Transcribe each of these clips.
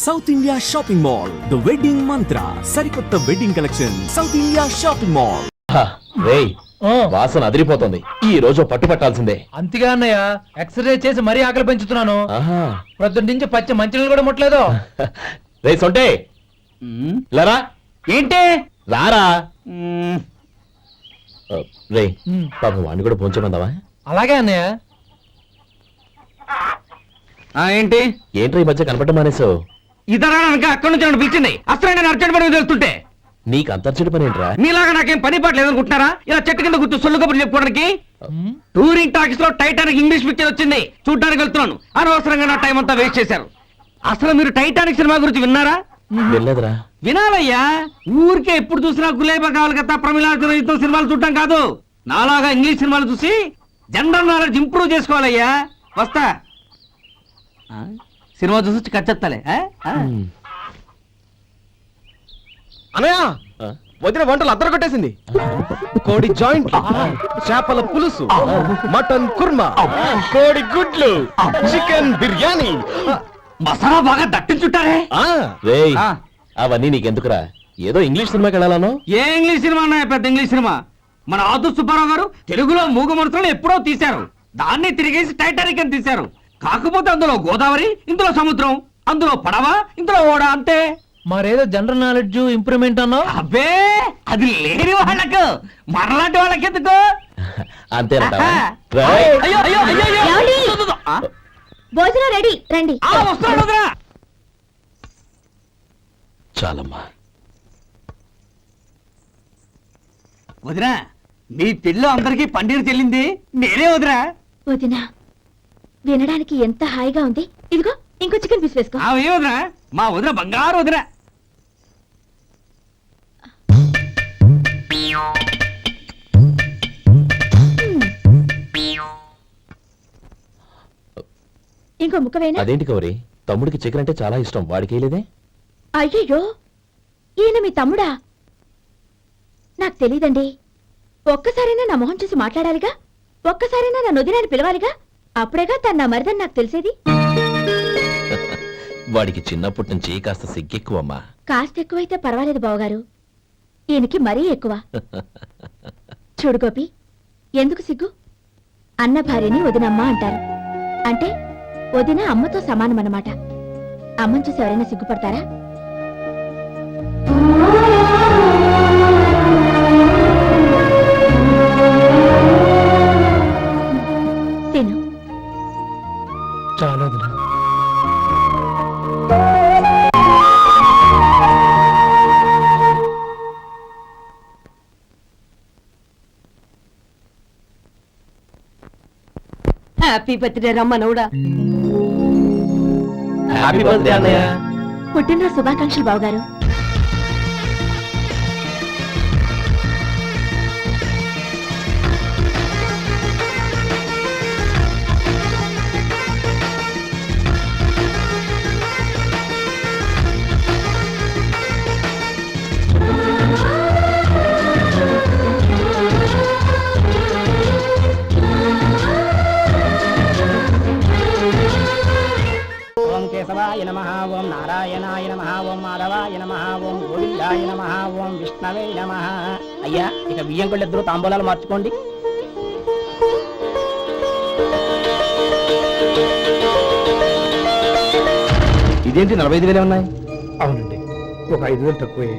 South India shopping mall the wedding మంత్ర సరికొత్త wedding collection south India shopping mall. రేయ్ వాసన అదిరిపోతుంది, ఈ రోజు పట్టు పట్టాల్సిందే. అంతగా అన్నయ్య, ఎక్సర్సైజ్ చేసి మరీ ఆకలి పెంచుతున్నాను. ప్రొద్దున నుంచి పచ్చి మంచినీళ్ళు కూడా ముట్టలేదు. రే సొంటే లరా, ఏంటి రారా. రే పాపం వాడిని కూడా పోంచమందావా? అలాగే అన్నయ్య. ఏంటి ఏంట్రా ఈ మధ్య కనపడటం మానేసావు? ఇతరా అక్కడి నుంచి నన్ను పిలిచింది. అసలు నేను అర్జెంట్ పని వెళ్తుంటే నీకు అంతర్చడి పని ఏంట్రా? మీలాగా నాకేం పని పాట లేదనుకుంటున్నారా? ఇలా చెట్టు కింద కూర్చో సొల్లు కబుర్లు చెప్పుకోవడానికి. టూరింగ్ టాకీస్ లో టైటానిక్ ఇంగ్లీష్ పిక్చర్ వచ్చింది, చూడడానికి వెళ్తున్నాను. అనవసరంగా నా టైం అంతా వేస్ట్ చేశారు. అసలు మీరు టైటానిక్ సినిమా గురించి విన్నారా? వెళ్ళలేదురా. వినాలయ్యా, ఊరికే ఎప్పుడు చూసినా గులేబా కావాలి కదా ప్రమిళాయుతం సినిమాలు చూడటం కాదు. నాలాగా ఇంగ్లీష్ సినిమాలు చూసి జనరల్ నాలెడ్జ్ ఇంప్రూవ్ చేసుకోవాలయ్యా. వస్తా, సినిమా చూసి కచ్చెత్తాలే. అనయా వదిన వంటలు అద్దరు కొట్టేసింది. కోడి జాయింట్, చేపల పులుసు, మటన్ కుర్మా, కోడి గుడ్లు, చికెన్ బిర్యానీ, మసాలా బాగా దట్టించుంటారే. రేయ్ అవన్నీ నీకెందుకురా? ఏదో ఇంగ్లీష్ సినిమాకి వెళ్ళాలను. ఏ ఇంగ్లీష్ సినిమా అన్నా? పెద్ద ఇంగ్లీష్ సినిమా. మన ఆదు సుబ్బారావు గారు తెలుగులో మూగమరుతులను ఎప్పుడో తీశారు, దాన్ని తిరిగేసి టైటానిక్ అని తీశారు. కాకపోతే అందులో గోదావరి, ఇందులో సముద్రం, అందులో పడవ, ఇందులో ఓడ, అంతే. మరేదో జనరల్ నాలెడ్జ్ ఇంప్రూవ్మెంట్ అన్నావు. అబ్బే, అది లేని వాళ్ళకు, మరలాంటి వాళ్ళకి ఎందుకు? అంతేనంటావా? అయ్యో అయ్యో అయ్యో అయ్యో. భోజనం రెడీ, రండి. వస్తున్నాడు వదినా. చాలమ్మా. వదినా, మీ పిల్ల అందరికీ పన్నీరు చెల్లింది నేనే వదినా. వదినా, వినడానికి ఎంత హాయిగా ఉంది. ఇదిగో ఇంకో చికెన్ పీస్ వేసుకో. ఏ వదినా, మా వదిన బంగారు వదినా. ఇంకో ముక్క వేనా? అదేంటి కౌరి, తమ్ముడికి చికెన్ అంటే చాలా ఇష్టం, వాడికి లేదే? అయ్యయ్యో, ఈయన మీ తమ్ముడా? నాకు తెలీదండి. ఒక్కసారైనా నా మొహం చూసి మాట్లాడాలిగా, ఒక్కసారైనా నా వదినాన్ని పిలవాలిగా, అప్పుడేగా తన నా మరిదని నాకు తెలిసేది. వాడికి చిన్నప్పటి నుంచి కాస్త సిగ్గెక్కువమ్మా. కాస్త ఎక్కువైతే పర్వాలేదు బావగారు, ఈయనకి మరీ ఎక్కువ. చూడు గోపి, ఎందుకు సిగ్గు? అన్న భార్యని వదినమ్మ అంటారు, అంటే వదిన అమ్మతో సమానమన్నమాట. అమ్మని చూసి ఎవరైనా సిగ్గుపడతారా? తిను. చాలా హ్యాపీ బర్త్డే రమ్మనవుడా. హ్యాపీ బర్త్డే అన్నయ్య. పుట్టినరోజు శుభాకాంక్షలు బావగారు. ఓం కేశవాయ నమః, ఓం నారాయణాయ నమః, ఓం మాధవాయ నమః, ఓం గోవిందాయ నమః, ఓం విష్ణవే నమః. అయ్యా, ఇక బియ్యం కొళ్ళు ఇద్దరు తాంబూలాలు మార్చుకోండి. ఇదేంటి 45,000 ఉన్నాయి? అవునండి, ఒక 5,000 తక్కువే.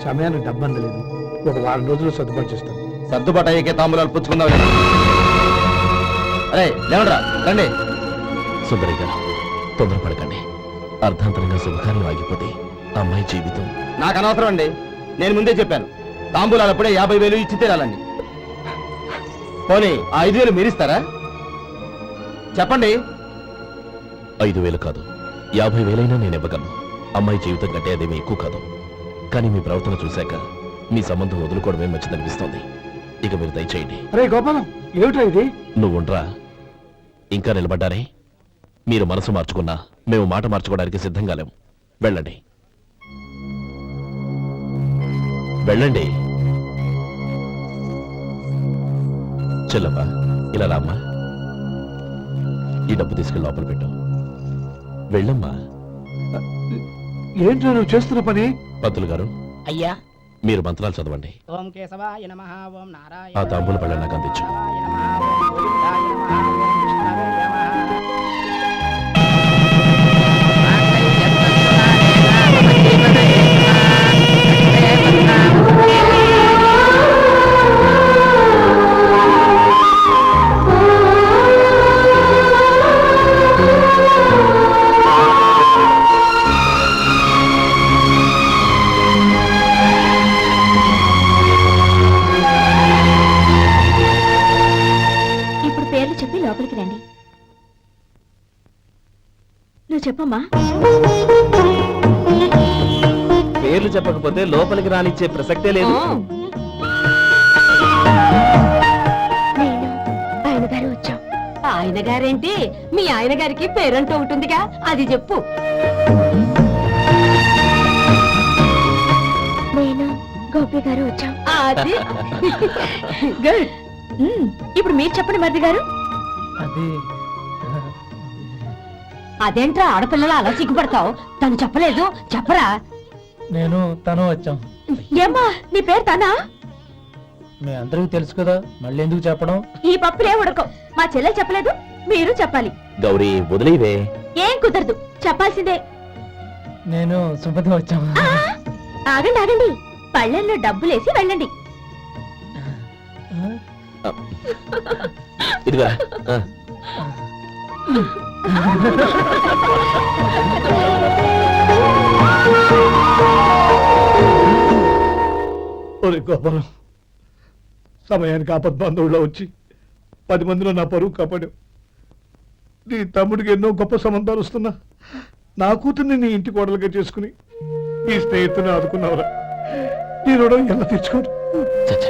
సమయానికి డబ్బు అందలేదు, ఒక వారం రోజులు సర్దుబాటు చేస్తాం. సర్దుబాటు అయ్యే తాంబూలాలు పుచ్చుకుందాం. అరే లేవండ్రా, రండి. సుందరి గారు, తొందరపడకండి. అర్ధాంతరంగా శుభకార్యం ఆగిపోతే అమ్మాయి జీవితం. నాకు అనవసరం అండి, నేను ముందే చెప్పాను. తాంబూలాలు అప్పుడే 50,000 ఇచ్చి తీరాలండి. పోనీ 5,000 మీరిస్తారా? చెప్పండి. 5,000 కాదు, 50,000 నేను ఇవ్వగలను. అమ్మాయి జీవితం కంటే అదేమీ ఎక్కువ కాదు. కానీ మీ ప్రవర్తన చూశాక మీ సంబంధం వదులుకోవడమే మంచిదనిపిస్తోంది. ఇక మీరు దయచేయండి. అరే గోపాలం, ఏమిటా ఇది? నువ్వుండ్రా. ఇంకా నిలబడ్డారే? మీరు మనసు మార్చుకున్నా మేము మాట మార్చుకోవడానికి సిద్ధంగా లేము. వెళ్ళండి, వెళ్ళండి. చెల్లమ్మా, ఇలా రామ్మా. ఈ డబ్బు తీసుకెళ్ళి లోపల పెట్టు. వెళ్ళమ్మా. ఏంటో నువ్వు చేస్తున్న పని? పంతులు గారు అయ్యా మీరు మంత్రాలు చదవండి. ఓం కేశవాయ నమః ఓం నారాయణ ఆ తాంబూల పళ్ళ నాకు అందించు. ఓం గోవిందాయ నమః ఓం విష్ణవే నమః. ఇప్పుడు పేర్లు చెప్పి లోపలికి రండి. నువ్వు చెప్పమ్మా. పేర్లు చెప్పకపోతే లోపలికి రానిచ్చే ప్రసక్తే లేదు. నేను ఆయన గారు వచ్చాం. ఆయన గారేంటి, మీ ఆయన గారికి పేరంటూ ఉంటుందిగా, అది చెప్పు. నేను గోపి గారు వచ్చాం. అది గుడ్. ఇప్పుడు మీరు చెప్పండి మరిది గారు. అది అదేంట్రా ఆడపిల్లలు అలా సిగ్గుపడతావు? తను చెప్పలేదు, చెప్పరా. నేను తను వచ్చాం. ఏమ్మా నీ పేరు తనా? మీ అందరికీ తెలుసు కదా, మళ్ళీ ఎందుకు చెప్పడం? ఈ పప్పులే ఉడకం. మా చెల్లెలు చెప్పలేదు, మీరు చెప్పాలి. గౌరీ వదిలేవే. ఏం కుదరదు, చెప్పాల్సిందే. నేను సుమతి వచ్చాం. ఆ, ఆగండి ఆగండి, పళ్ళెల్లో డబ్బులేసి వెళ్ళండి. ఇదిగా ఒరే గోపాలం, సమయానికి ఆపద్బంధువుల్లో వచ్చి 10 మందిలో నా పరువు కాపాడావు. నీ తమ్ముడికి ఎన్నో గొప్ప సంబంధాలు వస్తున్నా నా కూతుర్ని నీ ఇంటి కోడలుగా చేసుకుని నీ స్నేహితుని ఆదుకున్నావురా. నీ రుణం ఎలా తీర్చుకోరు? చచ్చ,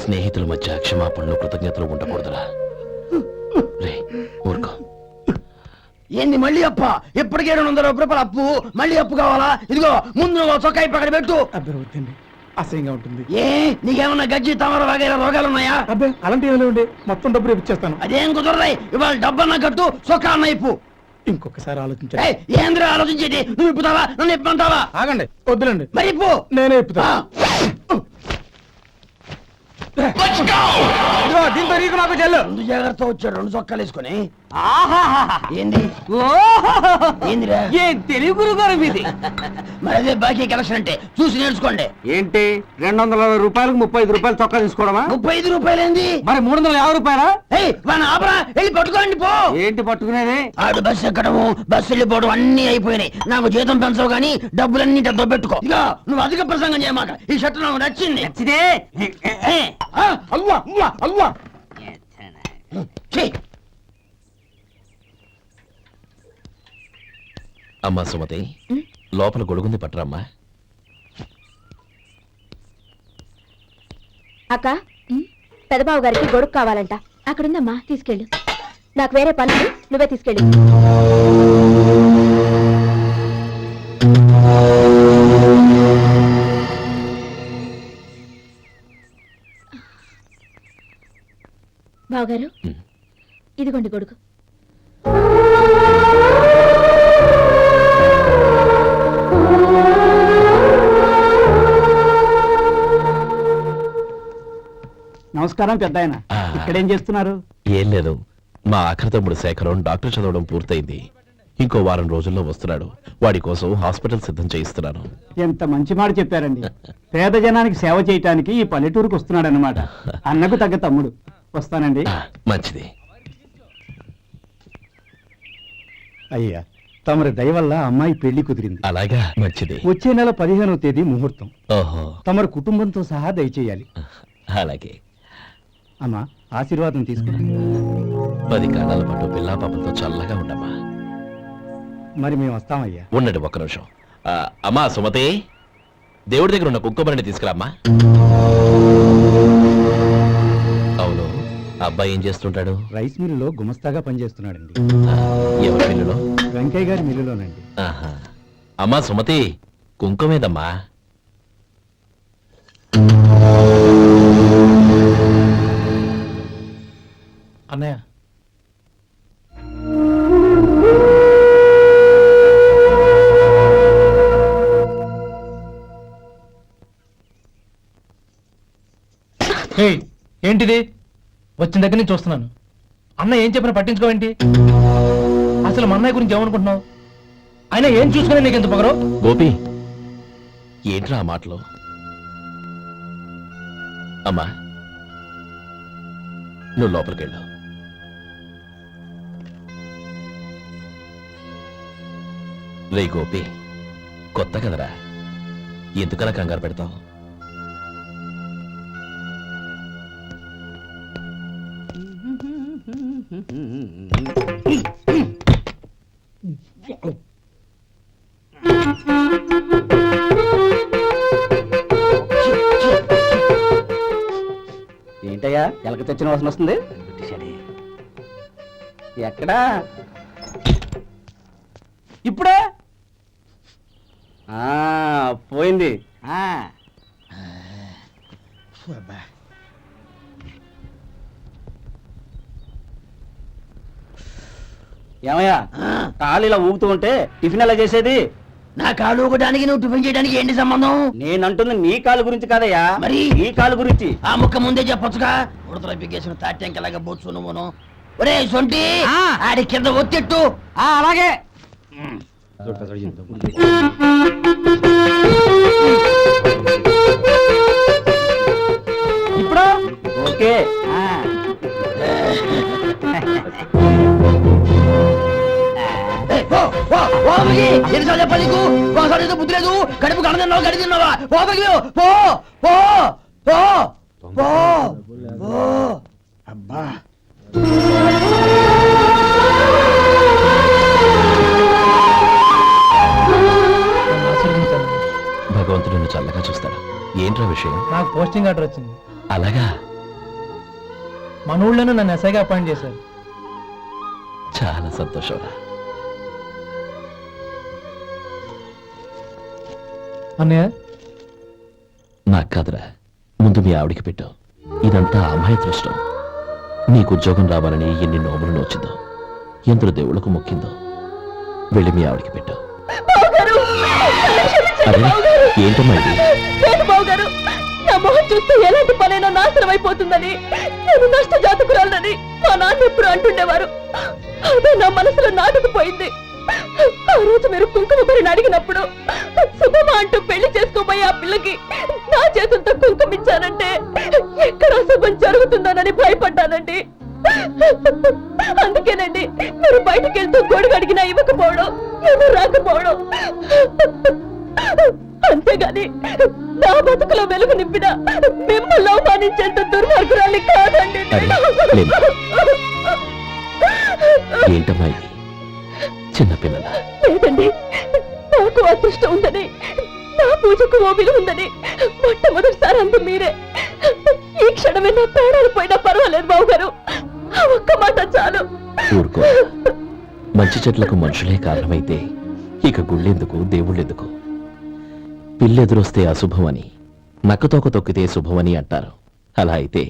స్నేహితుల మధ్య క్షమాపణలు కృతజ్ఞతలు ఉండకూడదురా. రే ఊరుకో. ఏంది మళ్ళీ అప్ప? ఇప్పటికే 200 రూపాయల అప్పు, మళ్ళీ అప్పు కావాలా? ఇదిగో ముందు నువ్వు చొక్కా పక్కన పెట్టు. అబ్బే వద్దండి, అసహ్యంగా ఉంటుంది. ఏ నీకేమన్నా గజ్జి తమర వగైరా రోగాలున్నాయా? అబ్బే అలాంటి ఏమైనా ఉండే, మొత్తం డబ్బులు ఇప్పించేస్తాను. అదేం కుదరదాయి. ఇవాళ డబ్బన్నా కట్టు, చొక్కా అన్న ఇప్పు. ఇంకొకసారి ఆలోచించండి. ఏయ్, ఏంద్రా ఆలోచించేది? నువ్వు ఇప్పుతావా, నన్ను ఇప్పమంటావా? ఆగండి, వద్దులండి, మరి ఇప్పు. నేనే ఇప్పుతా. దీంతో నీకు నాకు చెల్లు. ముందు జాగ్రత్త వచ్చాడు 2 చొక్కాలు వేసుకొని. ఆహాహాహా. ఏంది ఏందిరా? ఏ తెలుగు గురుగారు మీది? మరి అదే బాకీ కలెక్షన్ అంటే చూసి నేర్చుకోండి. ఏంటి 260 రూపాయలకు 35 రూపాయలు చొక్కా తీసుకోవడమా? 35 రూపాయలు ఏంది? మరి 350 రూపాయలా? ఏయ్ వాడిని ఆపరా, వెళ్ళి పట్టుకోండి పో. ఏంటి పట్టుకునేది? ఆడు బస్సు ఎక్కడము, బస్సు వెళ్ళిపోవడం అన్ని అయిపోయినాయి. నాకు జీతం పెంచవు గానీ డబ్బులన్నీ డబ్బు పెట్టుకో. ఇక నువ్వు అధిక ప్రసంగం చేయమాక. ఈ షర్ట్ నాకు నచ్చింది. నచ్చితే అల్వా అల్వా అల్వా. ఛీ. అమ్మా సుమతి, లోపల గొడుగుంది పట్టరమ్మా. అక్క, పెదబాబు గారికి గొడుగు కావాలంట. అక్కడుందమ్మా, తీసుకెళ్ళు. నాకు వేరే పనులు, నువ్వే తీసుకెళ్ళి. బావగారు, ఇదిగోండి గొడుగు. నమస్కారం పెద్దాయన. ఇక్కడేం చేస్తున్నారు? ఏం లేదు, మా ఆఖరి తమ్ముడు శేఖరం డాక్టర్ చదవడం పూర్తయింది. ఇంకో వారం రోజుల్లో వస్తున్నాడు. వాడి కోసం హాస్పిటల్ సిద్ధం చేయిస్తున్నాను. ఎంత మంచి మాట చెప్పారండి. పేద జనానికి సేవ చేయటానికి ఈ పల్లెటూరుకు వస్తున్నాడు అనమాట. అన్నకు తగ్గ తమ్ముడు. వస్తానండి. మంచిది. అయ్యా, తమరి దయ వల్ల అమ్మాయి పెళ్లి కుదిరింది. అలాగా, మంచిది. వచ్చే నెల 15వ తేదీ ముహూర్తం. ఓహో, తమరి కుటుంబంతో సహా దయచేయాలి. అలాగే. అమ్మా, ఆశీర్వాదం తీసుకురా. 10 కాలాల పాటు పిల్లా పాపంతో చల్లగా ఉండమ్మా. మరి మేము వస్తామయ్యా. ఉండండి ఒక్క నిమిషం. అమ్మా సుమతి, దేవుడి దగ్గర ఉన్న కుక్కమరిని తీసుకురామ్మా. అవును, అబ్బాయి ఏం చేస్తుంటాడు? రైస్ మిల్లులో గుమస్తాగా పనిచేస్తున్నాడండి. ఎవరి పిల్లలో? వెంకయ్య గారి మిల్లులోనండి. ఆహా. అమ్మా సుమతి, కుంకుమేదమ్మా? అన్నయ్య, ఏంటిది? వచ్చిన దగ్గర నుంచి చూస్తున్నాను. అన్న ఏం చెప్పినా పట్టించుకోవేంటి? అసలు మా అన్నయ్య గురించి ఏమనుకుంటున్నావు? ఆయన ఏం చూసుకునే నీకు ఎంత పొగరు? గోపి, ఏంట్రా ఆ మాటలు? అమ్మా, నువ్వు లోపలికెళ్ళు. రే గోపి, కొత్త కదరా, ఎందుకలా కంగారు పెడతావు? ఏంటయ్యా ఎలక తెచ్చిన వాసన వస్తుంది? ఎక్కడా? ఇప్పుడే పోయింది. ఏమయ్యా, కాలు ఇలా ఊగుతూ ఉంటే టిఫిన్ ఎలా చేసేది? నా కాలు ఊగడానికి నువ్వు టిఫిన్ చేయడానికి ఏంటి సంబంధం? నేనంటుంది నీ కాలు గురించి కాదయ్యా, మరి ఈ కాలు గురించి. ఆ ముక్క ముందే చెప్పొచ్చుగా. ఉడతలో పిగ్గేసిన తాట్యంకలాగా బొచ్చు నువ్వును. ఒరే సొంటి, ఆడి కింద ఒత్తిట్టు. అలాగే. ఇప్పుడు ఓకే. ఎన్నిసార్లు చెప్పాలి నీకు? ఒకసారి ఏదో బుద్ధి లేదు. కడుపు కడ తిన్నావు, గడి తిన్నావా? పోపకి పో పో పో పో పో. అబ్బా, భగవంతుడు నిన్ను చల్లగా చూస్తాడు. ఏంట్రా విషయం? నాకు పోస్టింగ్ ఆర్డర్ వచ్చింది. అలాగా? మన ఊళ్ళోనే నన్ను ఎస్ఐగా అపాయింట్ చేశారు. చాలా సంతోషంరా. అన్నయ్య, నాకు కాదురా, ముందు మీ ఆవిడికి పెట్టు. ఇదంతా అమ్మాయి దృష్టం. నీకు ఉద్యోగం రావాలని ఎన్ని నోములు నోచిందో, ఎందరు దేవుళ్లకు మొక్కిందో. వెళ్ళి మీ ఆవిడికి పెట్టు. అరే, ఏంటమ్మా ఇది? బావగారు, నా మొహం చూస్తే ఎలాంటి పనైనా నాశనం అయిపోతుందని, నేను నష్ట జాతకురాలని మా నాన్న ఎప్పుడు అంటుండేవారు. అదే నా మనసులో నాటుకుపోయింది. ఆ రోజు మీరు కుంకుమ భరిని అడిగినప్పుడు శుభమా అంటూ పెళ్లి చేసుకోబోయే ఆ పిల్లకి నా చేతులతో కుంకుమ ఇచ్చానంటే ఎక్కడ శుభం జరుగుతుందోనని భయపడ్డానండి. అందుకేనండి మీరు బయటకు వెళ్తూ గొడుగు అడిగినా ఇవ్వకపోవడం, ఎవరు రాకపోవడం. అంతేగాని నా బతుకులో వెలుగు నింపిన మిమ్మల్ని అవమానించేంత దుర్మార్గురాలి కాదండి. ఏంటమ్మా ఇది? చిన్నపిల్లల లేదండి, నాకు అదృష్టం ఉందని, నా పూజకు ఓ విలువ ఉందని మొట్టమొదటిసారి అందు మీరే. ఈ క్షణమే నా ప్రాణాలు పోయినా పర్వాలేదు బావగారు. ఆ ఒక్క మాట చాలు. ఊరుకో. మంచి చెట్లకు మనుషులే కారణమైతే ఇక గుళ్ళెందుకు, దేవుళ్ళెందుకు? పిల్లెదురొస్తే అశుభమని, నక్కతోక తొక్కితే శుభమని అంటారు. అలా అయితే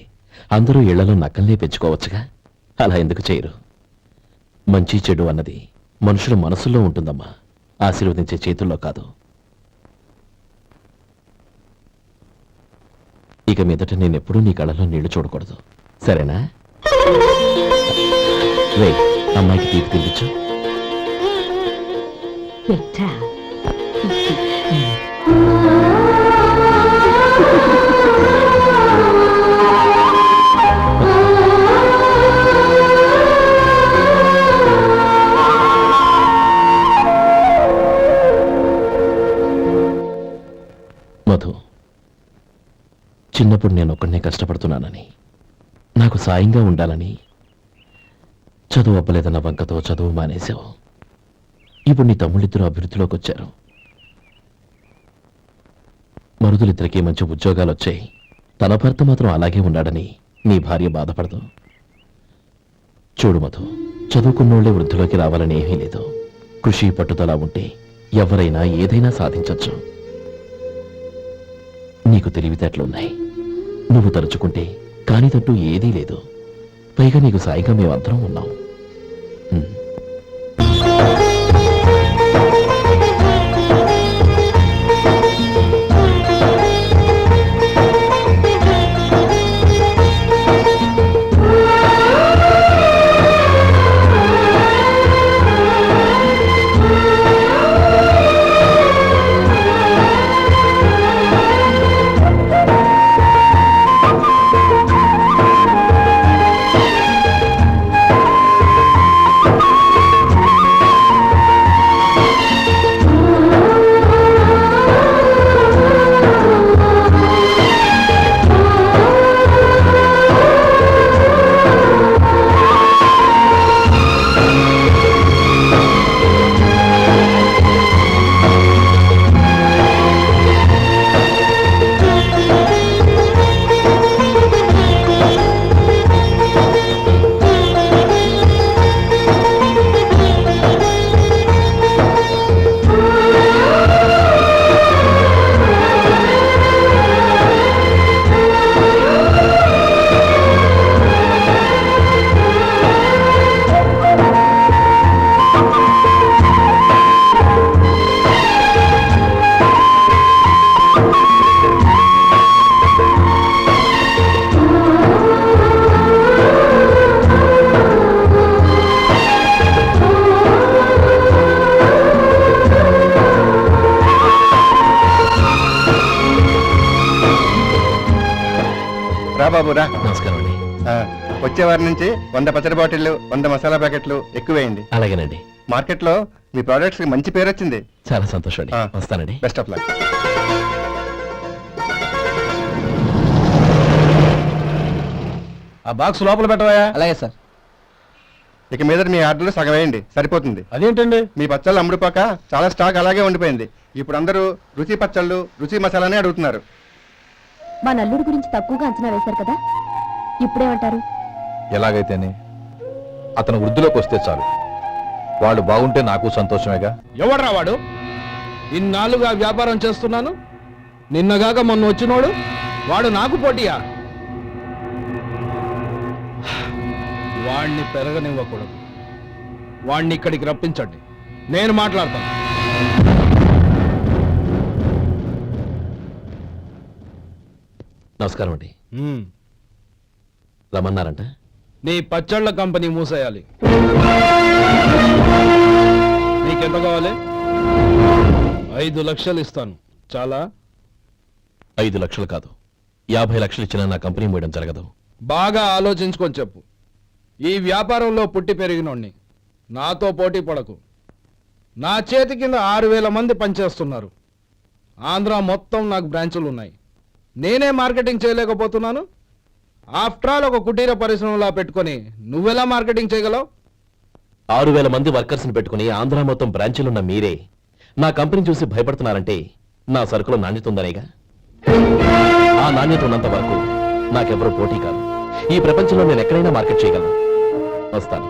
అందరూ ఇళ్లలో నక్కల్నే పెంచుకోవచ్చుగా. అలా ఎందుకు చేయరు? మంచి చెడు అన్నది మనుషుల మనసుల్లో ఉంటుందమ్మా, ఆశీర్వదించే చేతుల్లో కాదు. ఇక మీదట నేనెప్పుడూ నీ కళ్ళలో నీళ్లు చూడకూడదు, సరేనా? రే, అమ్మాయికి తీపి తినిపించు. మధు, చిన్నప్పుడు నేను ఒక్కడనే కష్టపడుతున్నానని, నాకు సాయంగా ఉండాలని చదువు అవ్వలేదన్న వంకతో చదువు మానేశావు. ఇప్పుడు నీ తమ్ముళ్ళిద్దరూ అభివృద్ధిలోకి వచ్చారు. మరుదులిద్దరికీ మంచి ఉద్యోగాలు వచ్చాయి. తన భర్త మాత్రం అలాగే ఉన్నాడని నీ భార్య బాధపడదు. చూడు మధు, చదువుకున్నోళ్లే వృద్ధిలోకి రావాలని ఏమీ లేదు. కృషి పట్టుదల ఉంటే ఎవరైనా ఏదైనా సాధించొచ్చు. నీకు తెలివితేటలున్నాయి. నువ్వు తలుచుకుంటే కానిదంటూ ఏదీ లేదు. పైగా నీకు సాయిగా మేమందరం ఉన్నాం. బాబు రా. నమస్కారం అండి. వచ్చే వారి నుంచి 100 పచ్చడి బాటిళ్లు 100 మసాలా ప్యాకెట్లు ఎక్కువేయండి. అలాగేనండి. మార్కెట్ లో మీ ప్రోడక్ట్స్ కి మంచి పేరు వచ్చింది. చాలా సంతోషం అండి. వస్తానండి. Best of luck. ఆ బాక్స్ లోపల పెట్టవా? అలాగే సార్. ఇక మీద మీ ఆర్డర్లు సగం వేయండి, సరిపోతుంది. అదేంటండి? మీ పచ్చళ్ళు అమ్ముడుపోక చాలా స్టాక్ అలాగే ఉండిపోయింది. ఇప్పుడు అందరూ రుచి పచ్చళ్ళు రుచి మసాలానే అడుగుతున్నారు. మా నల్లుడి గురించి తక్కువగా అంచనా వేశారు కదా, ఇప్పుడేమంటారు? ఎలాగైతేనే అతను వృద్ధిలోకి వస్తే చాలు. వాడు బాగుంటే నాకు సంతోషమేగా. ఎవడ్రా వాడు? ఇన్నాళ్ళుగా వ్యాపారం చేస్తున్నాను, నిన్నగాక మొన్న వచ్చినోడు వాడు నాకు పోటీయా? వాణ్ణి పెరగనివ్వకూడదు. వాణ్ణి ఇక్కడికి రప్పించండి, నేను మాట్లాడతాను. నమస్కారం అండి. రమ్మన్నారంట? నీ పచ్చళ్ళ కంపెనీ మూసేయాలి. నీకెంత కావాలి? 5 లక్షలు ఇస్తాను. చాలా? 5 లక్షలు కాదు, 50 లక్షలు ఇచ్చినా నా కంపెనీ మూయడం జరగదు. బాగా ఆలోచించుకొని చెప్పు. ఈ వ్యాపారంలో పుట్టి పెరిగినోణ్ణి, నాతో పోటీ పడకు. నా చేతి కింద 6,000 మంది పనిచేస్తున్నారు. ఆంధ్ర మొత్తం నాకు బ్రాంచులు ఉన్నాయి. నేనే మార్కెటింగ్ చేయలేకపోతున్నాను. ఆఫ్టర్ ఆల్ ఒక కుటీర పరిశ్రమలా పెట్టుకొని నువ్వెలా మార్కెటింగ్ చేయగలవు? 6,000 మంది వర్కర్స్ని పెట్టుకుని ఆంధ్ర మొత్తం బ్రాంచీలున్న మీరే నా కంపెనీ చూసి భయపడుతున్నారంటే నా సరుకులో నాణ్యత ఉందనేగా. ఆ నాణ్యత ఉన్నంత వరకు నాకెవరూ పోటీ కాదు. ఈ ప్రపంచంలో నేను ఎక్కడైనా మార్కెట్ చేయగలను. వస్తాను.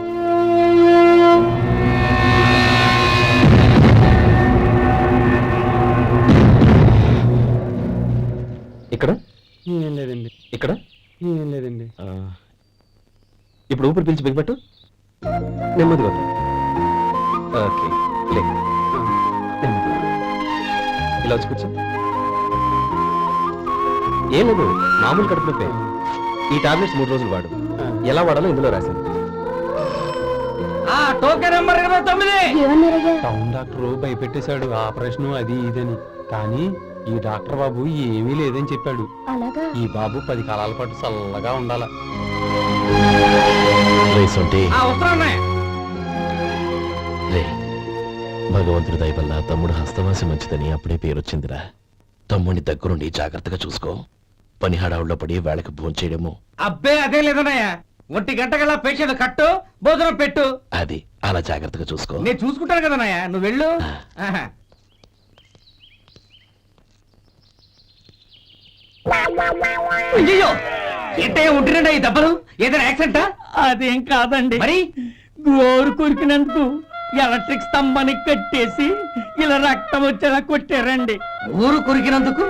ఇక్కడ ఏం లేదండి. ఇక్కడ ఏం లేదండి. ఇప్పుడు ఊపిరి పీల్చి బిగపట్టు. నెమ్మదిగా వద్దు. ఓకే, లే. నెమ్మదిగా. ఇలా వచ్చి కూర్చో. ఏం లేదు, మామూలు కడుపు నొప్పే. ఈ టాబ్లెట్స్ 3 రోజులు వాడు. ఎలా వాడాలో ఇందులో రాశాను. Token number 29. ఏమన్నారయ్యా? టౌన్ డాక్టర్ భయపెట్టేశాడు, ఆపరేషన్ అది ఇదని. కానీ ఈ డాక్టర్ బాబు ఏమీ లేదని చెప్పాడు. అలాగా? ఈ బాబు 10 కాలాల పాటు చల్లగా ఉండాల. రే, భగవంతుడి దయ వల్ల తమ్ముడు హస్తవాసి మంచిదని అప్పుడే పేరొచ్చిందిరా. తమ్ముడిని దగ్గరుండి జాగ్రత్తగా చూసుకో. పని హడావుల్లో పడి వేళకి భోంచేయడము. అబ్బే అదే లేదన్నయ్యా. 1 గంటకల్లా పేషెంట్ కట్టు, భోజనం పెట్టు. అది అలా జాగ్రత్తగా చూసుకో. నేను చూసుకుంటాను కదన్నయ్యా, నువ్వు వెళ్ళు. ఆహా. అయ్యో, ఏంటయ్యా ఉంటున్నాడా ఈ దెబ్బలు? ఏదైనా యాక్సిడెంటా? అదేం కాదండి. మరి గోరు కొరికినందుకు ఎలక్ట్రిక్ స్తంభాన్ని కట్టేసి ఇలా రక్తం వచ్చేలా కొట్టారండి. ఊరు కొరికినందుకు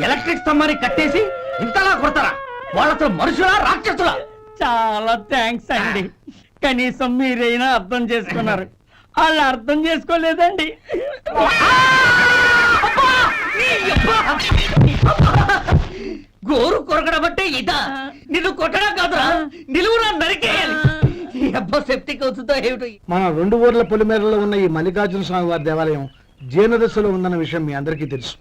ఎలక్ట్రిక్ స్తంభాన్ని కట్టేసి ఇంతలా కొడతారా? వాళ్ళతో మనుషులా రాక్షసులా? చాలా థ్యాంక్స్ అండి, కనీసం మీరైనా అర్థం చేసుకున్నారు. వాళ్ళు అర్థం చేసుకోలేదండి. గోరు కొరకడం అంటే ఇదా? నిన్ను కొట్టడం కాదురా, నిలువురా నరికేయాలి. సెప్టిక్ అవుతుందో ఏమిటో. మన 2 ఊర్ల పొలిమేరలో ఉన్న ఈ మల్లికార్జున స్వామి వారి దేవాలయం జీర్ణదశలో ఉందన్న విషయం మీ అందరికీ తెలుసు.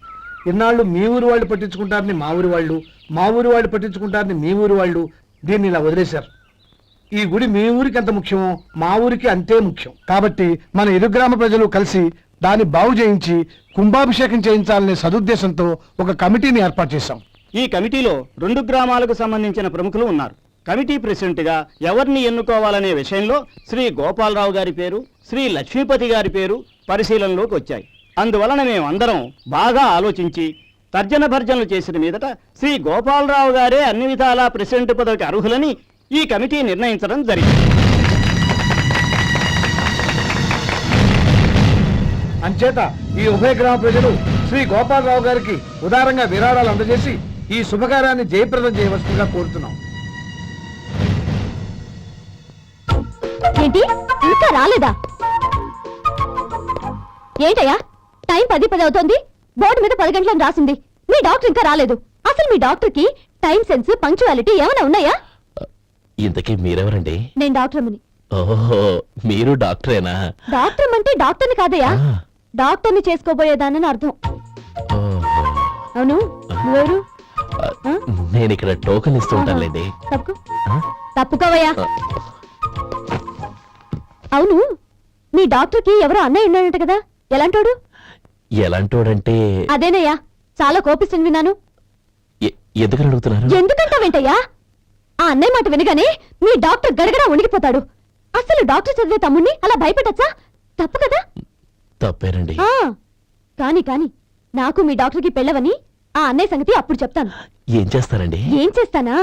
ఇన్నాళ్ళు మీ ఊరు వాళ్ళు పట్టించుకుంటారని మా ఊరి వాళ్ళు, మా ఊరి వాళ్ళు పట్టించుకుంటారని మీ ఊరి వాళ్ళు దీన్ని ఇలా వదిలేశారు. ఈ గుడి మీ ఊరికి ఎంత ముఖ్యమో మా ఊరికి అంతే ముఖ్యం. కాబట్టి మన ఇరు గ్రామ ప్రజలు కలిసి దాన్ని బాగు చేయించి కుంభాభిషేకం చేయించాలనే సదుద్దేశంతో ఒక కమిటీని ఏర్పాటు చేశాం. ఈ కమిటీలో 2 గ్రామాలకు సంబంధించిన ప్రముఖులు ఉన్నారు. కమిటీ ప్రెసిడెంట్ గా ఎవరిని ఎన్నుకోవాలనే విషయంలో శ్రీ గోపాలరావు గారి పేరు, శ్రీ లక్ష్మీపతి గారి పేరు పరిశీలనలోకి వచ్చాయి. అందువలన మేమందరం బాగా ఆలోచించి తర్జన భర్జనలు చేసిన మీదట శ్రీ గోపాలరావు గారే అన్ని విధాలా ప్రెసిడెంట్ పదవికి అర్హులని ఈ కమిటీ నిర్ణయించడం జరిగింది. అంచేత ఈ ఉభయ గ్రామ ప్రజలు శ్రీ గోపాలరావు గారికి ఉదారంగా విరాళాలు అందజేసి ఈ శుభకార్యాన్ని జయప్రదం చేయవలసిందిగా కోరుతున్నాం. ఏంటి ఇంకా రాలేదా? ఏంటయ్యా, టైం 10 అవుతోంది. బోర్డు మీద 10 గంటలను రాసింది. మీ డాక్టర్ ఇంకా రాలేదు. అసలు మీ డాక్టర్ కి టైం సెన్స్, పంక్చువాలిటీ ఏమైనా ఉన్నాయా? ఇంతకీ మీరెవరండి? నేను డాక్టర్ని. ఓహో, మీరు డాక్టరేనా? డాక్టర్ అంటే డాక్టర్ని కాదయ్యా, డాక్టర్ని చేసుకోబోయేదానని అర్థం. అవును, నువ్వెవరు? నేను ఇక్కడ టోకెన్ ఇస్తూ ఉంటానులేండి. తప్పుకో ఆ? తప్పుకోవయ్యా. అవును, మీ డాక్టర్కి ఎవరో అన్నయ్య ఉన్నాడంట కదా, ఎలాంటోడు? ఎలాంటోడంటే అదేనయ్యా, చాలా కోపిస్తుంది విన్నాను. ఎందుకని అడుగుతున్నారు? ఎందుకంటావేంటయ్యా? ఆ అన్నయ్య మాట వినగానే మీ డాక్టర్ గడగడా ఉణిగిపోతాడు. అసలు డాక్టర్ చదివే తమ్ముణ్ణి అలా భయపెట్టచ్చా? తప్పు కదా? తప్పేనండి. ఆ, కాని నాకు మీ డాక్టర్కి పెళ్ళవని ఆ అన్నయ్య సంగతి అప్పుడు చెప్తాను. ఏం చేస్తారండి? ఏం చేస్తానా?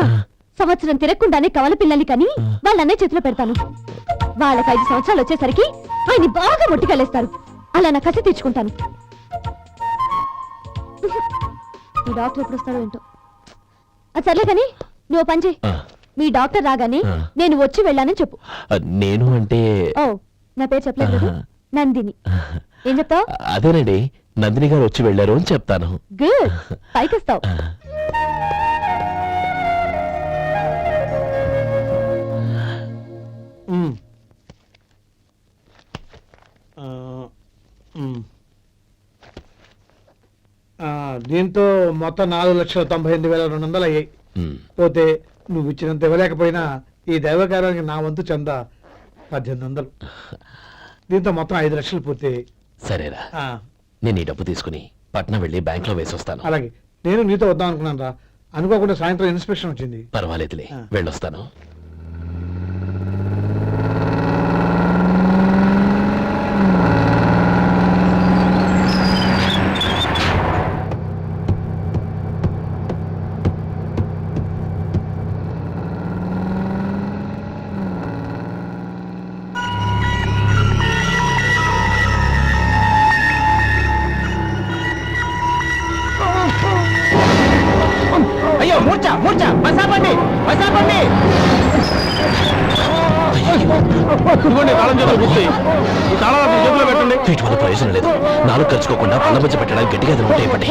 సంవత్సరం తిరగకుండానే కవల పిల్లల్ని కని వాళ్ళ అన్నయ్య చేతిలో పెడతాను. వాళ్ళకి 5 సంవత్సరాలు వచ్చేసరికి ఆయన్ని బాగా మొట్టికెళ్ళేస్తారు. అలా నా కసి తీర్చుకుంటాను. మీ డాక్టర్ ఎప్పుడు వస్తాడో ఏంటో. అది సర్లే కానీ నువ్వు పని చేయి. ఆ, మీ డాక్టర్ రాగానే నేను వచ్చి వెళ్ళానని చెప్పు. నేను అంటే ఓ, నా పేరు చెప్పలేదు కదా? నందిని. ఏం చెప్తావు? అదేనండి, నందిని గారు వచ్చి వెళ్ళారు అని చెప్తాను. గుడ్, పైకొస్తావు. దీంతో మొత్తం 4,98,200 అయ్యాయి. ఉమ్. పోతే నువ్వు ఇచ్చినంత ఇవ్వలేకపోయినా ఈ దైవకార్యానికి నా వంతు చందా 1800. దీంతో మొత్తం 5 లక్షలు పూర్తయ్యాయి. సరేరా, ఆ, నేను ఈ డబ్బు తీసుకుని పట్నం వెళ్ళి బ్యాంక్ లో వేసొస్తాను. అలాగే నేను నీతో వద్దాం అనుకున్నాను రా, అనుకోకుండా సాయంత్రం ఇన్స్పెక్షన్ వచ్చింది. పర్వాలేదులే, వెళ్ళొస్తాను. అయ్యో మూర్చ మూర్చ బసాపండి బసాపండి. వీటి వల్ల ప్రయోజనం లేదు. 4 ఖర్చుకోకుండా పళ్ళ మధ్య పెట్టడానికి గట్టిగా అది ఉంటే ఇవ్వండి.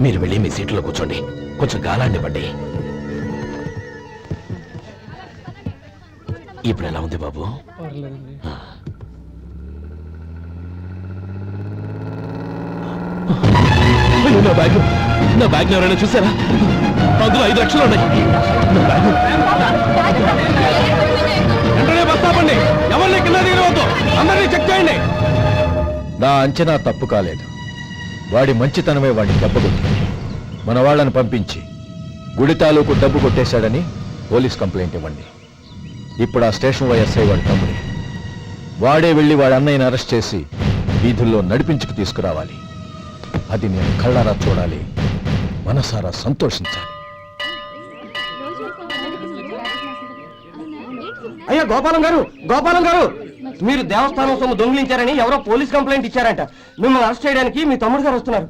మీరు వెళ్ళి మీ సీట్లో కూర్చోండి, కొంచెం గాలాన్ని ఇవ్వండి. ఇప్పుడు ఎలా ఉంది బాబు? అయ్యో, నా బ్యాగ్ ఎవరైనా చూసారా? అందులో 5 లక్షలు ఉన్నాయి. నా బ్యాగ్ వెంటనే బస్ ఆపండి. ఎవరిని కింద దిగవద్దు, అందరినీ చెక్ చేయండి. నా అంచనా తప్పు కాలేదు. వాడి మంచితనమే వాడిని దెబ్బకొట్టింది. మన వాళ్ళని పంపించి గుడి తాలూకు డబ్బు కొట్టేశాడని పోలీస్ కంప్లైంట్ ఇవ్వండి. ఇప్పుడు ఆ స్టేషన్ ఎస్ఐ వాడి తమ్ముడే. వాడే వెళ్ళి వాడి అన్నయ్యని అరెస్ట్ చేసి వీధుల్లో నడిపించుకు తీసుకురావాలి. అది నేను కళ్ళారా చూడాలి, మనసారా సంతోషించాలి. అయ్యా గోపాలం గారు, గోపాలం గారు, మీరు దేవస్థానం సొమ్ము దొంగిలించారని ఎవరో పోలీస్ కంప్లైంట్ ఇచ్చారంట. మిమ్మల్ని అరెస్ట్ చేయడానికి మీ తమ్ముడు గారు వస్తున్నారు.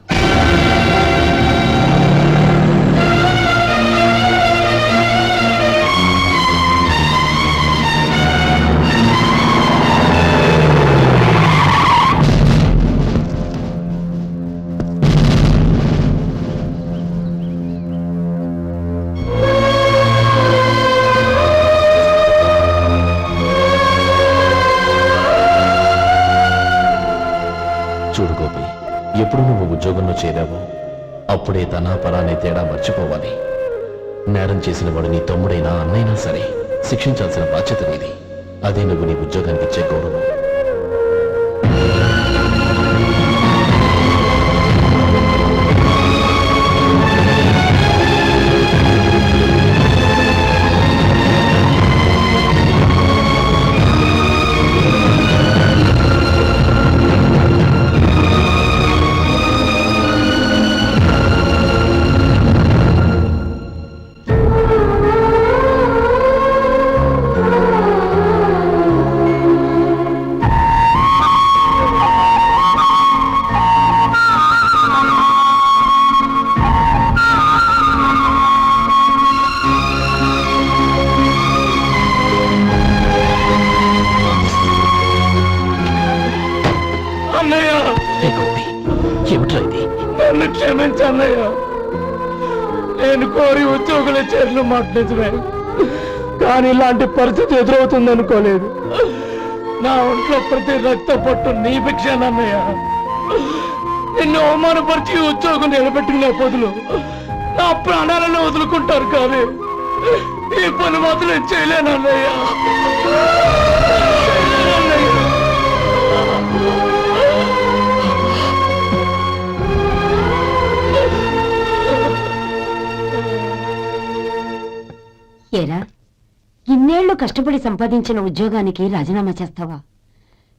చూడు గోపి, ఎప్పుడు నువ్వు ఉద్యోగంలో చేరావో అప్పుడే తన పరానే తేడా మర్చిపోవాలి. నేరం చేసిన వాడు నీ తమ్ముడైనా అన్నైనా సరే శిక్షించాల్సిన బాధ్యత నీది. అదే నువ్వు నీ ఉద్యోగానికి ఇచ్చే గౌరవం. ఏమిట్రా ఇది? నన్ను క్షమించన్నయ్య. నేను కోరి ఉద్యోగుల చర్యలు మాట్లాడుతున్నాయి, కానీ ఇలాంటి పరిస్థితి ఎదురవుతుంది అనుకోలేదు. నా ఒంట్లో ప్రతి రక్త పట్టు నీ భిక్షానన్నయ్య. నిన్ను అవమానపరిచి ఉద్యోగం నిలబెట్టుకునే బదులు నా ప్రాణాలను వదులుకుంటారు, కానీ ఈ పని మాత్రం నేను చేయలేనన్నయ్య. ఏరా, ఇన్నేళ్లు కష్టపడి సంపాదించిన ఉద్యోగానికి రాజీనామా చేస్తావా?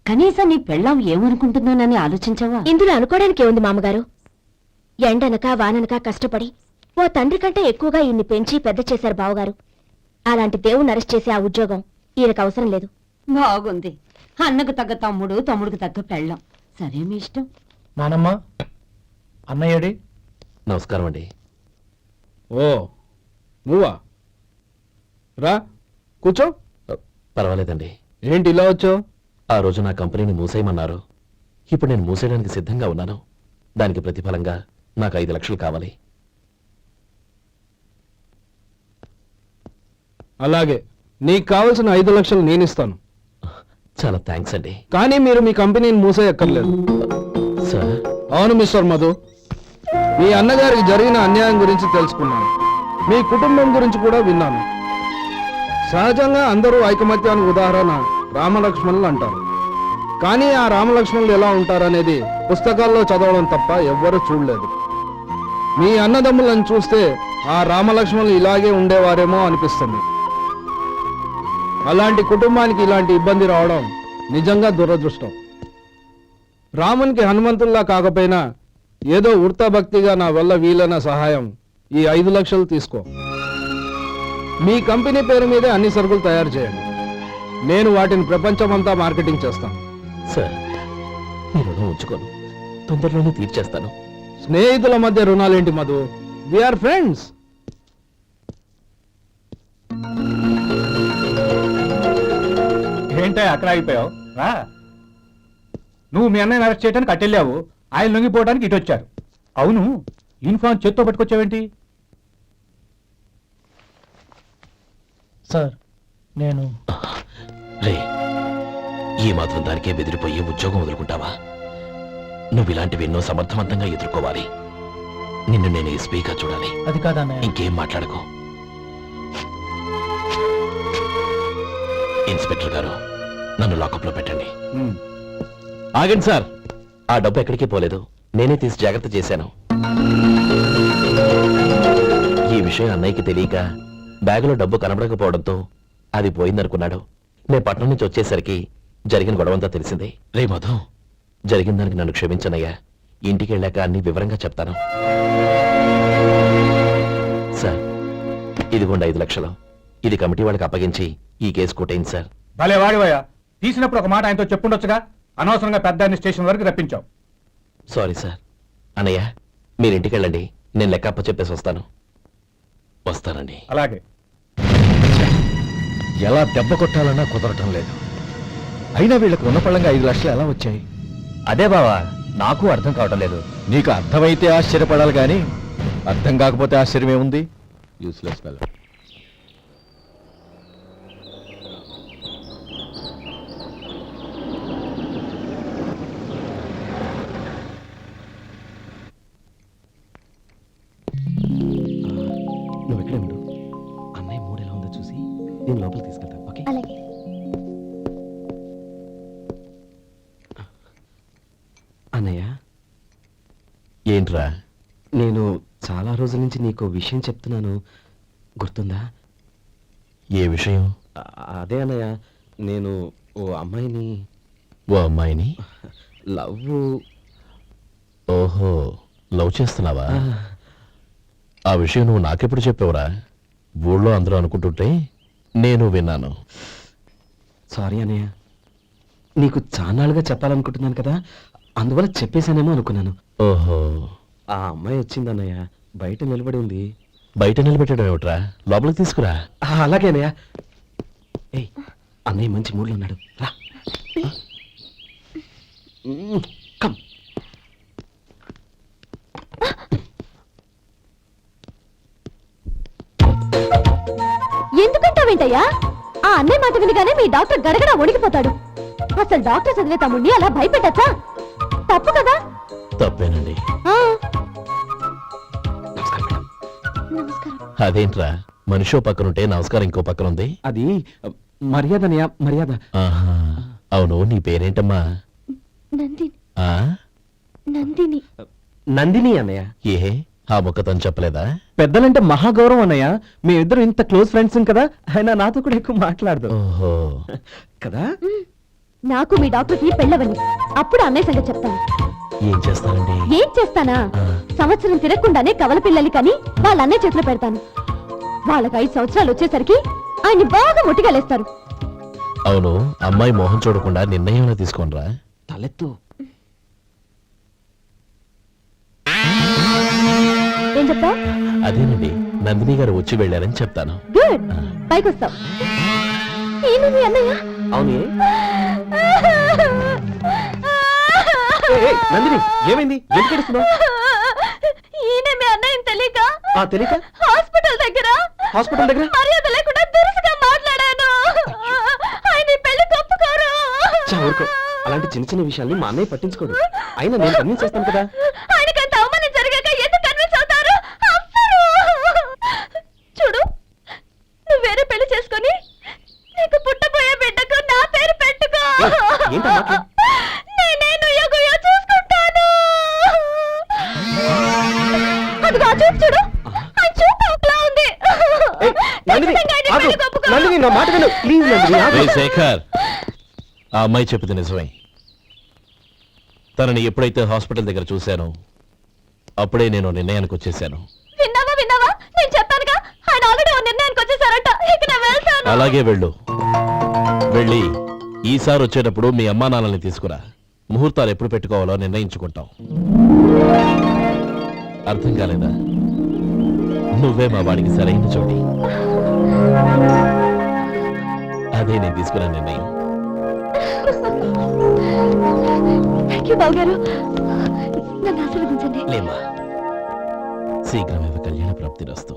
కనీసం నీ పెళ్ళాం ఏమనుకుంటుందోనని ఆలోచించావా? ఇందులో అనుకోవడానికి ఏముంది మామగారు? ఎండనక వాననక కష్టపడి ఓ తండ్రి కంటే ఎక్కువగా ఈయన్ని పెంచి పెద్ద చేశారు బావగారు. అలాంటి దేవుణ్ణి అరెస్ట్ చేసే ఆ ఉద్యోగం ఈయనకు అవసరం లేదు. బాగుంది. అన్నకు తగ్గ తమ్ముడు, తమ్ముడికి తగ్గ పెళ్ళాం. సరే, మీ ఇష్టం. నానమ్మ, అన్నయ్యడి. నమస్కారం అండి. ఓ నువ్వా? రా కూర్చో. పర్వాలేదండి. ఏంటి ఇలా వచ్చావు? ఆ రోజు నా కంపెనీని మూసేయమన్నారు. ఇప్పుడు నేను మూసేయడానికి సిద్ధంగా ఉన్నాను. దానికి ప్రతిఫలంగా నాకు 5 లక్షలు కావాలి. అలాగే, నీకు కావలసిన 5 లక్షలు నేను ఇస్తాను. చాలా థ్యాంక్స్ అండి. కానీ మీరు మీ కంపెనీని మూసేయక్కర్లేదు. సార్, అవును మిస్టర్ మధు, మీ అన్నగారికి జరిగిన అన్యాయం గురించి తెలుసుకున్నాను. మీ కుటుంబం గురించి కూడా విన్నాను. సహజంగా అందరూ ఐకమత్యానికి ఉదాహరణ రామలక్ష్మణులు అంటారు. కానీ ఆ రామలక్ష్మణులు ఎలా ఉంటారనేది పుస్తకాల్లో చదవడం తప్ప ఎవ్వరూ చూడలేదు. మీ అన్నదమ్ములను చూస్తే ఆ రామలక్ష్మణులు ఇలాగే ఉండేవారేమో అనిపిస్తుంది. అలాంటి కుటుంబానికి ఇలాంటి ఇబ్బంది రావడం నిజంగా దురదృష్టం. రామునికి హనుమంతుల్లా కాకపోయినా ఏదో ఉడతాభక్తిగా నా వల్ల వీలైన సహాయం ఈ 5 లక్షలు తీసుకో. మీ కంపెనీ పేరు మీదే అన్ని సరుకులు తయారు చేయండి. నేను వాటిని ప్రపంచమంతా మార్కెటింగ్ చేస్తాను. సార్, మీ రుణం ఉంచుకోను. తొందరలోనే తీర్చేస్తాను. స్నేహితుల మధ్య రుణాలేంటి మధు? We are friends. ఏంటో అక్కడ ఆగిపోయావు? రా. నువ్వు మీ అన్నయ్యని అరెస్ట్ చేయడానికి అట్టెళ్ళావు, ఆయన లొంగిపోవడానికి ఇటు వచ్చారు. అవును, యూనిఫామ్ చేత్తో పట్టుకొచ్చావేంటి? సార్, నేను రే, ఈ మాత్రం దానికే బెదిరిపోయి ఉద్యోగం వదులుకుంటావా? నువ్వు ఇలాంటివి ఎన్నో సమర్థవంతంగా ఎదుర్కోవాలి. నిన్ను నేను ఎస్పీగా చూడాలి. అది కాదన్న. ఇంకేం మాట్లాడకు. ఇన్స్పెక్టర్ గారు, నన్ను లాకప్లో పెట్టండి. ఆగండి సార్, ఆ డబ్బు ఎక్కడికి పోలేదు. నేనే తీసి జాగ్రత్త చేశాను. ఈ విషయం అన్నయ్యకి తెలియక బ్యాగులో డబ్బు కనబడకపోవడంతో అది పోయిందనుకున్నాడు. నేను పట్నం నుంచి వచ్చేసరికి జరిగిన గొడవంతా తెలిసింది. రే మధు, జరిగిన దానికి నన్ను క్షమించనయ్యా. ఇంటికి వెళ్ళాక అన్ని వివరంగా చెప్తాను. సార్, ఇదిగోండి 5 లక్షలు. ఇది కమిటీ వాళ్ళకి అప్పగించి ఈ కేసు కొట్టేయండి సార్. భలే వాడివయ్యా, తీసినప్పుడు ఒక మాట ఆయనతో చెప్పుండొచ్చుగా. అనవసరంగా పెద్ద స్టేషన్ వరకు రప్పించావు. Sorry sir. అన్నయ్య, మీరు ఇంటికి వెళ్ళండి. నేను లెక్క అప్ప చెప్పేసి వస్తాను. వస్తానండి. అలాగే. ఎలా దెబ్బ కొట్టాలన్నా కుదరటం లేదు. అయినా వీళ్ళకు ఉన్నపళ్ళంగా 5 లక్షలు ఎలా వచ్చాయి? అదే బావా, నాకు అర్థం కావటం లేదు. నీకు అర్థమైతే ఆశ్చర్యపడాలి కానీ అర్థం కాకపోతే ఆశ్చర్యం ఏముంది? Useless fellow. నువ్వు ఎక్కడే ఉండు. అన్నయ్య మూడు ఎలా ఉందో చూసి నేను లోపలికి తీసుకెళ్తాను. ఓకే? అలాగే. అన్నయ్య, ఏంట్రా? నేను చాలా రోజుల నుంచి నీకు విషయం చెప్తున్నాను, గుర్తుందా? ఏ విషయం? అదే అన్నయ్య, నేను ఓ అమ్మాయిని లవ్. ఓహో, లవ్ చేస్తున్నావా? ఆ విషయం నువ్వు నాకెప్పుడు చెప్పావురా? ఊళ్ళో అందరూ అనుకుంటుంటే నేను విన్నాను. సారీ అన్నయ్య, నీకు చాన్నాళ్ళుగా చెప్పాలనుకుంటున్నాను కదా, అందువల్ల చెప్పేశానేమో అనుకున్నాను. ఓహో, ఆ అమ్మాయి వచ్చిందన్నయ్య, బయట నిలబడి ఉంది. బయట నిలబెట్టడం ఏమిట్రా? లోపలికి తీసుకురా. అలాగే అన్నయ్య. ఏయ్, అన్నయ్య మంచి మూడ్లో ఉన్నాడు, రా. కమ్. ఎందుకంటావేంటయ్యా? ఆ అన్నయ్య మాట వినగానే మీ డాక్టర్ గడగడ వణికిపోతాడు. అసలు డాక్టర్ చదివే తమ్ముడిని అలా భయపెట్టచ్చా? తప్పు కదా. తప్పేనండి. ఆ, నమస్కారం. అదేంట్రా మనిషో పక్కనుంటే నమస్కారం ఇంకో పక్కన ఉంది. అది మర్యాదనయ్యా, మర్యాద. ఆహా, అవును నీ పేరేంటమ్మా? నందిని. ఆ నందిని. నందిని అన్నయ్య. ఏ ఆ మొక్క తను చెప్పలేదా? పెద్దలంటే మహాగౌరవం అన్నయ్య. మేమిద్దరు ఇంత క్లోజ్ ఫ్రెండ్స్ కదా, ఆయన నాతో కూడా ఎక్కువ మాట్లాడదు ఓహో, కదా. నాకు మీ డాక్టర్కి పెళ్ళవని అప్పుడు అన్నయ్య సంగతి చెప్తాను. ఏం చేస్తానండి? ఏం చేస్తానా? సంవత్సరం తిరగకుండానే కవల పిల్లలు కని వాళ్ళ అన్నయ్య చేతిలో పెడతాను. వాళ్ళకి 5 సంవత్సరాలు వచ్చేసరికి ఆయన్ని బాగా ముట్టిగలేస్తారు. అవును, అమ్మాయి మొహం చూడకుండా నిర్ణయం తీసుకోనరా. తలెత్తు. ఏం చెప్తావు? అదేనండి, నందిని గారు వచ్చి వెళ్ళారని చెప్తాను. గుడ్, పైకి వస్తావు. ఈయన మీ అన్నయ్య? అవునే. నందిని ఏమైంది? ఎందుకు ఏడుస్తున్నావు? ఈయన మీ అన్నయ్యని తెలియక తెలియక హాస్పిటల్ దగ్గర మర్యాద లేకుండా దురుసుగా మాట్లాడాను. ఆయన ఈ పెళ్లి ఒప్పుకోరు. ఊరుకో, అలాంటి చిన్న చిన్న విషయాల్ని మా అన్నయ్య పట్టించుకోడు. అయినా నేను కన్విన్స్ చేస్తాను కదా. ఆయనకంత అవమానం జరిగాక ఎందుకు కన్విన్స్ అవుతారు? అవ్వరు. చూడు, నువ్వు వేరే పెళ్లి చేసుకొని నీకు పుట్టబోయే బిడ్డకు నా పేరు పెట్టుకో. ఏంటా మాటలు? నేనే నుయ్యగుయ్య చూసుకుంటాను. అదిగో ఆ చూపు చూడు, ఆ చూపు ఒకలా ఉంది. ఖచ్చితంగా ఆయన పెళ్లి ఒప్పుకోరు. నందిని నా మాట విను ప్లీజ్. నందిని ఆగు. రేయ్ శేఖర్, ఆ అమ్మాయి చెప్పింది నిజమే. తనని ఎప్పుడైతే హాస్పిటల్ దగ్గర చూశానో అప్పుడే నేను నిర్ణయానికి వచ్చేసాను. విన్నావా విన్నావా? నేను చెప్పానుగా, ఆయన ఆల్రెడీ ఓ నిర్ణయానికి వచ్చేసారట. ఇక నేను వెళ్తాను. అలాగే వెళ్ళు. వెళ్ళి ఈసారి వచ్చేటప్పుడు మీ అమ్మా నాన్నల్ని తీసుకురా. ముహూర్తాలు ఎప్పుడు పెట్టుకోవాలో నిర్ణయించుకుంటాం. అర్థం కాలేదా? నువ్వే మా వాడికి సరైన చోటి. అదే నేను తీసుకున్న నిర్ణయం. థ్యాంక్ యూ బావగారు. నన్ను ఆశీర్వదించండి. లేమ్మా, శీఘ్రమేవ కళ్యాణ ప్రాప్తిరస్తు.